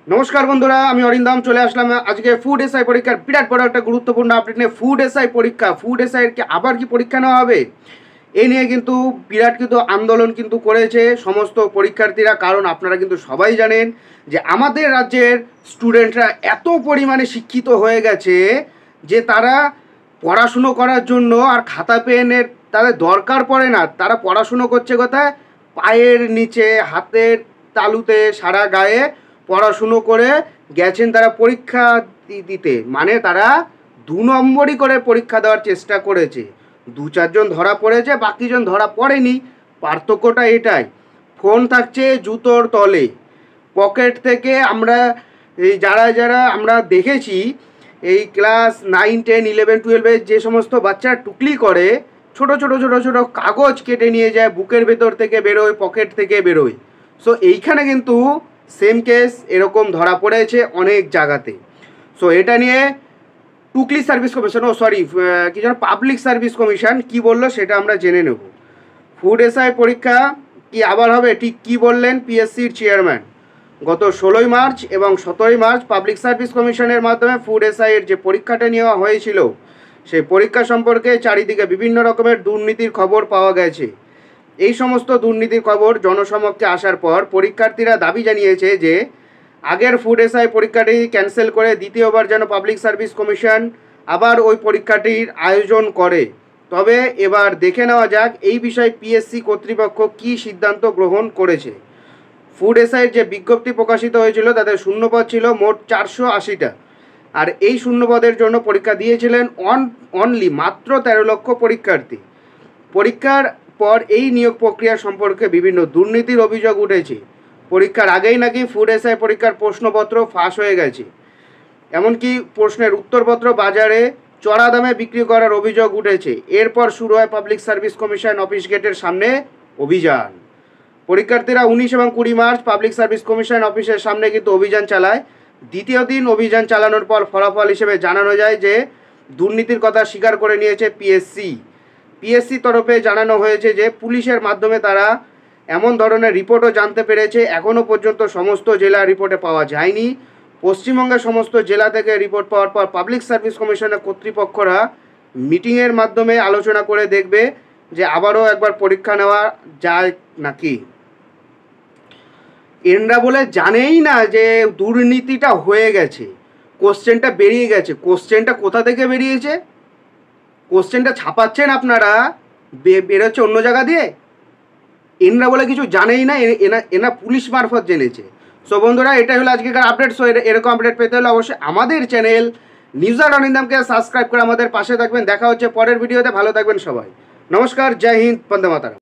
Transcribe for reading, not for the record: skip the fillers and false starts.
नमस्कार बंधुरा আমি অরিন্দম চলে আসলাম আজকে ফুড এসআই পরীক্ষার বিরাট বড় একটা গুরুত্বপূর্ণ আপডেট নিয়ে। ফুড এসআই পরীক্ষা, ফুড এসআই এর কি আবার কি পরীক্ষা নেওয়া হবে এই নিয়ে কিন্তু বিরাট কিন্তু আন্দোলন কিন্তু করেছে সমস্ত পরীক্ষার্থীরা। কারণ আপনারা কিন্তু সবাই জানেন যে আমাদের রাজ্যের স্টুডেন্টরা এত পরিমাণে শিক্ষিত হয়ে গেছে যে তারা পড়াশুনো করার জন্য আর খাতা পেনের তাদের দরকার পড়ে না। তারা পড়াশুনো করছে কোথায়? পায়ের নিচে, হাতের তালুতে, সারা গায়ে পড়াশুনো করে গেছেন তারা পরীক্ষা দিতে। মানে তারা 2 নম্বরই করে পরীক্ষা দেওয়ার চেষ্টা করেছে। 2-4 জন ধরা পড়েছে, বাকিজন ধরা পড়েনি। পার্থক্যটা এটাই, ফোন থাকছে জুতোর তলে, পকেট থেকে আমরা এই যারা আমরা দেখেছি এই ক্লাস 9, 10, 11, 12 যে সমস্ত বাচ্চা টুকলি করে ছোট ছোট ছোট ছোট কাগজ কেটে নিয়ে যায়, বুকের ভেতর থেকে বেরোয়, পকেট থেকে বেরোয়। সো এইখানে কিন্তু সেম কেস এরকম ধরা পড়েছে অনেক জায়গাতে। সো এটা নিয়ে টুকলি সার্ভিস কমিশন কি যেন পাবলিক সার্ভিস কমিশন কি বললো সেটা আমরা জেনে নেব। ফুড এসআই পরীক্ষা কি আবার হবে, ঠিক কি বললেন পিএসসির চেয়ারম্যান। গত 16ই মার্চ এবং 17ই মার্চ পাবলিক সার্ভিস কমিশনের মাধ্যমে ফুড এসআই এর যে পরীক্ষাটা নেওয়া হয়েছিল সেই পরীক্ষা সম্পর্কে চারিদিকে বিভিন্ন রকমের দুর্নীতির খবর পাওয়া গেছে। এই সমস্ত দুর্নীতির খবর জনসমক্ষে আসার পর পরীক্ষার্থীরা দাবি জানিয়েছে যে আগের ফুড এসআই পরীক্ষাটি ক্যান্সেল করে দ্বিতীয়বার যেন পাবলিক সার্ভিস কমিশন আবার ওই পরীক্ষাটির আয়োজন করে। তবে এবার দেখে নেওয়া যাক এই বিষয়ে পিএসসি কর্তৃপক্ষ কী সিদ্ধান্ত গ্রহণ করেছে। ফুড এসআইয়ের যে বিজ্ঞপ্তি প্রকাশিত হয়েছিল তাদের শূন্যপদ ছিল মোট 480টা, আর এই শূন্যপদের জন্য পরীক্ষা দিয়েছিলেন অনলি মাত্র 13 লক্ষ পরীক্ষার্থী। পরীক্ষার পর এই নিয়োগ প্রক্রিয়া সম্পর্কে বিভিন্ন দুর্নীতির অভিযোগ উঠেছে। পরীক্ষার আগেই নাকি ফুড এসআই পরীক্ষার প্রশ্নপত্র ফাঁস হয়ে গেছে, এমনকি প্রশ্নের উত্তরপত্র বাজারে চড়া দামে বিক্রি করার অভিযোগ উঠেছে। এরপর শুরু হয় পাবলিক সার্ভিস কমিশন অফিস গেটের সামনে অভিযান। পরীক্ষার্থীরা 19 এবং 20 মার্চ পাবলিক সার্ভিস কমিশন অফিসের সামনে কিন্তু অভিযান চালায়। দ্বিতীয় দিন অভিযান চালানোর পর ফলাফল হিসেবে জানানো যায় যে দুর্নীতির কথা স্বীকার করে নিয়েছে পিএসসি তরফে জানানো হয়েছে যে পুলিশের মাধ্যমে তারা এমন ধরনের রিপোর্টও জানতে পেরেছে। এখনও পর্যন্ত সমস্ত জেলা রিপোর্টে পাওয়া যায়নি। পশ্চিমবঙ্গের সমস্ত জেলা থেকে রিপোর্ট পাওয়ার পর পাবলিক সার্ভিস কমিশনের কর্তৃপক্ষরা মিটিংয়ের মাধ্যমে আলোচনা করে দেখবে যে আবারও একবার পরীক্ষা নেওয়া যায় নাকি। এনরা বলে জানেই না যে দুর্নীতিটা হয়ে গেছে, কোশ্চেনটা বেরিয়ে গেছে। কোশ্চেনটা কোথা থেকে বেরিয়েছে? কোশ্চেনটা ছাপাচ্ছেন আপনারা, বেরোচ্ছে অন্য জায়গা দিয়ে। এনরা বলে কিছু জানেই না, এনা পুলিশ মারফত জেনেছে। সো বন্ধুরা, এটাই হলো আজকের আপডেট। সো এরকম আপডেট পেতে হলে অবশ্যই আমাদের চ্যানেল নিউজার অরিন্দমকে সাবস্ক্রাইব করে আমাদের পাশে থাকবেন। দেখা হচ্ছে পরের ভিডিওতে। ভালো থাকবেন সবাই। নমস্কার, জয় হিন্দ, বন্দে মাতরম।